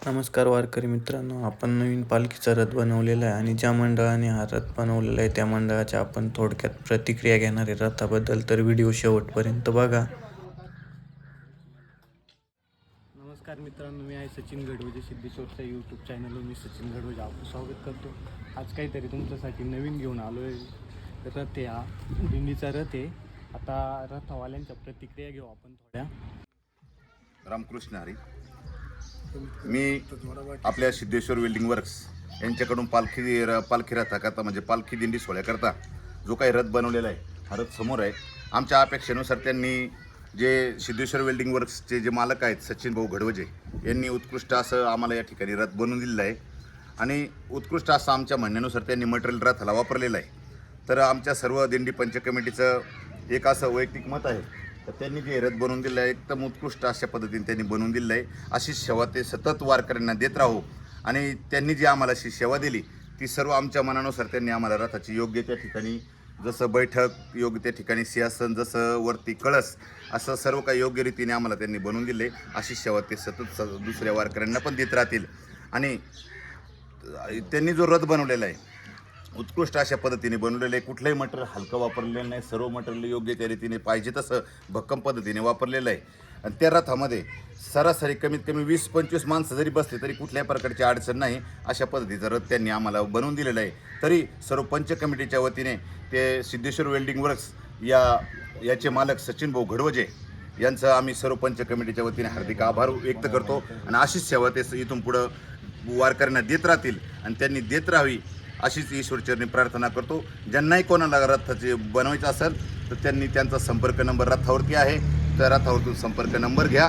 नमस्कार वारकरी मित्रांनो, आपण नवीन पालखीचा रथ बनवलेला आहे आणि ज्या मंडळाने हा रथ बनवलेला आहे त्या मंडळाच्या आपण थोडक्यात प्रतिक्रिया घेणार आहे रथाबद्दल, तर व्हिडिओ शेवटपर्यंत बघा. नमस्कार मित्रांनो, मी आहे सचिन गडवजे. सिद्धेश्वरच्या यूट्यूब चॅनलवर मी सचिन गडवजे आपलं स्वागत करतो. आज काहीतरी तुमच्यासाठी नवीन घेऊन आलो आहे. रथ आहे, हा दिंडीचा रथ आहे. आता रथवाल्यांच्या प्रतिक्रिया घेऊ आपण थोड्या. रामकृष्ण हरी. मी आपल्या सिद्धेश्वर वेल्डिंग वर्क्स यांच्याकडून पालखी रथाकरता म्हणजे पालखी दिंडी सोहळ्याकरता जो काही रथ बनवलेला आहे हा रथ समोर आहे. आमच्या अपेक्षेनुसार त्यांनी जे सिद्धेश्वर वेल्डिंग वर्क्सचे जे मालक आहेत सचिन भाऊ गडवजे यांनी उत्कृष्ट असं आम्हाला या ठिकाणी रथ बनवून दिलेलं आहे आणि उत्कृष्ट असं आमच्या म्हणण्यानुसार त्यांनी मटेरियल रथाला वापरलेलं आहे. तर आमच्या सर्व दिंडी पंच कमिटीचं एक असं वैयक्तिक मत आहे तर त्यांनी जे रथ बनवून दिलं आहे एकदम उत्कृष्ट अशा पद्धतीने त्यांनी बनवून दिलं आहे. अशी सेवा ते सतत वारकऱ्यांना देत राहू आणि त्यांनी जी आम्हाला अशी सेवा दिली ती सर्व आमच्या मनानुसार त्यांनी आम्हाला रथाची योग्य त्या ठिकाणी जसं बैठक योग्य त्या ठिकाणी सिंहासन जसं वरती कळस असं सर्व काही योग्य रीतीने आम्हाला त्यांनी बनवून दिले. अशी सेवा ते सतत दुसऱ्या वारकऱ्यांना पण देत राहतील आणि त्यांनी जो रथ बनवलेला आहे उत्कृष्ट अशा पद्धतीने बनवलेलं आहे. कुठलंही मटेरियल हलकं वापरलेलं नाही, सर्व मटेरियल योग्य त्या रीतीने पाहिजे तसं भक्कम पद्धतीने वापरलेलं आहे. आणि त्या रथामध्ये सरासरी कमीत कमी 20-25 माणसं जरी बसले तरी कुठल्याही प्रकारची अडचण नाही अशा पद्धतीचा रथ त्यांनी आम्हाला बनवून दिलेला आहे. तरी सर्व पंच कमिटीच्या वतीने ते सिद्धेश्वर वेल्डिंग वर्क्स याचे मालक सचिन भाऊ गडवजे यांचं आम्ही सर्व पंच कमिटीच्या वतीने हार्दिक आभार व्यक्त करतो आणि अशीच सेवा ते इथून पुढं वारकऱ्यांना देत राहतील आणि त्यांनी देत राहावी अशीच ईश्वरचरणी प्रार्थना करतो. ज्यांनाही कोणाला रथाचे बनवायचं असेल तर त्यांनी त्यांचा संपर्क नंबर रथावरती आहे त्या रथावरतून संपर्क नंबर घ्या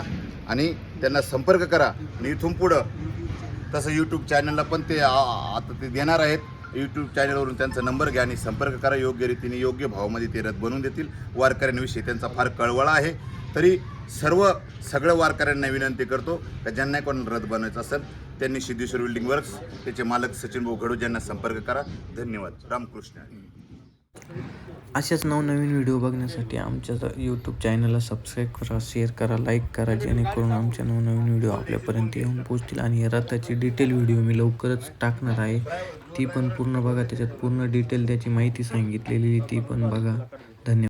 आणि त्यांना संपर्क करा आणि इथून पुढं तसं यूट्यूब चॅनलला पण ते आता ते देणार आहेत. यूट्यूब चॅनलवरून त्यांचा नंबर घ्या आणि संपर्क करा. योग्य रीतीने योग्य भावामध्ये ते रथ बनवून देतील. वारकऱ्यांविषयी त्यांचा फार कळवळा आहे. तरी सगळं वारकऱ्यांना विनंती करतो की ज्यांना कोणाला रथ बनवायचं असेल त्यांनी सिद्धेश्वर वेल्डिंग वर्क्स त्याचे मालक सचिन भाऊ गडवजे यांना संपर्क करा. धन्यवाद. रामकृष्ण. अशाच नवनवीन व्हिडिओ बघण्यासाठी आमच्या यूट्यूब चॅनलला सबस्क्राईब करा, शेअर करा, लाईक करा, जेणेकरून आमच्या नवनवीन व्हिडिओ आपल्यापर्यंत येऊन पोहोचतील. आणि रथाची डिटेल व्हिडिओ मी लवकरच टाकणार आहे, ती पण पूर्ण बघा. त्याच्यात पूर्ण डिटेल त्याची माहिती सांगितलेली ती पण बघा.